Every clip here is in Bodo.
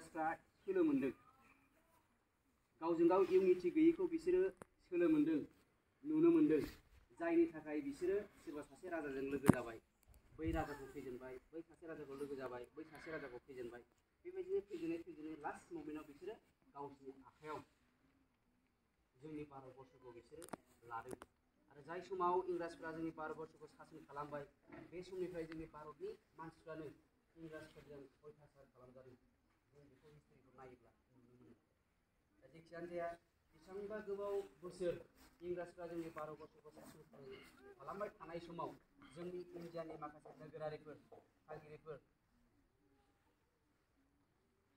इंराजफ्रा सोलो मोन्दों गावजों गाव इउनिटि गैयैखौ बिसोरो सोलो मोन्दों नुनो मोन्दों जायनि थाखाय बिसोरो सोरबा सासे राजाजों लोगो जाबाय बै राजाखौ फेजेनबाय बै सासे राजाखौ लोगो जाबाय बै सासे राजाखौ फेजेनबाय बेबायदिनो फेजेनै लास्ट मोमेन्टआव बिसोरो गावसोरनि आखायाव जोंनि भारतबर्षखौ बिसोरो लादों आरो जाय समाव इंराजफ्रा जोंनि भारतबर्षखौ सासन खालामबाय बे समनिफ्राय जोंनि भारतनि मानसिफ्रानो इंराजफोरजों अयथासार खालामजादों जों बेखौ हिस्ट्रिखौ नायोब्ला नुनो मोनो दा जेखियानो जाया बेसेबांबा गोबाव बोसोर इंराजफ्रा जोंनि भारतबर्षखौ सासन खालामबाय थानाय समाव जोंनि इन्डियानि माखासे नोगोरारिफोर थागिरिफोर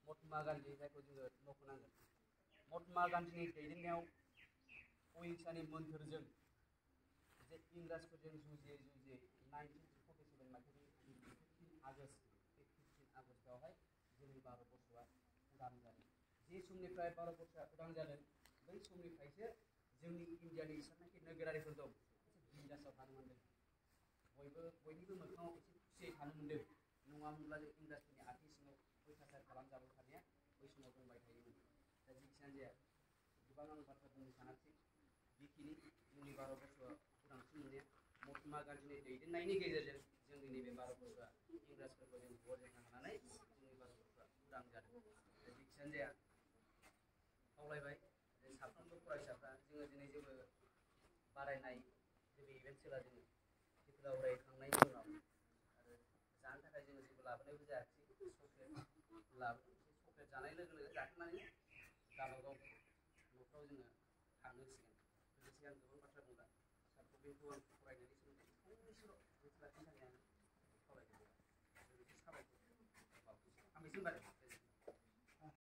महात्मा गान्धी जायखौ जोङो मख'नांगोन महात्मा गान्धीनि दैदेननायाव अहिंसानि मोन्थोरजों जे इंराजफोरजों जुजियै 1947 मायथाइनि 15 आगस्टआवहाय जोंनि भारतबर्षआ उदां जादों जे समनिफ्राय भारतबर्षआ उदां जादों बै समनिफ्रायसो जोंनि इन्डियानि जेसेबांनाखि नोगोरारिफोर दं एसे बिन्दासाव थानो मोन्दों बयनिबो मोखाङाव एसे खुसियै थानो मोन्दों नङामोनब्ला जों इंराजफोरनि आथिं सिङाव अयथासार खालामजाबाय थानाया बै समाव दंबाय थायोमोन दा जेखियानो जाया गोबां आं बाथ्रा बुंनो सानाखै बेखिनि जोंनि भारतबर्षआ उदांस्रि मोननाया महात्मा गान्धीनि दैदेननायनि गेजेरजों जोंनि नैबे भारतबर्षआ इंराजफोरखौ जों बरजबनो हानानै जोंनि भारतबर्षआ उदां जादों दा जेखियानो जाया खावलायबाय जे साफ्रोमबो फरायसाफ्रा जोङो दिनै जेबो बारायनाय जेबो इभेन्ट होला जोङो खेला उरायखांनायनि उनाव आरो जानो थाखाय जोङो जेबो लाबोनायबो जायाखै चक्लेट लाबोदों चक्लेट जानाय लोगो लोगो जाखांनानै गावबागाव न'फ्राव जोङो थांनांसिगोन लोगोसे आं गोबां बाथ्रा बुंबाय सारखौ बेखौ आं फरायनायनि सोमोन्दै फंनैसोल' मिथिलाखिनो थाखाय आं खावलायदों लोगोसे साबायखर हामबायसै होनबाय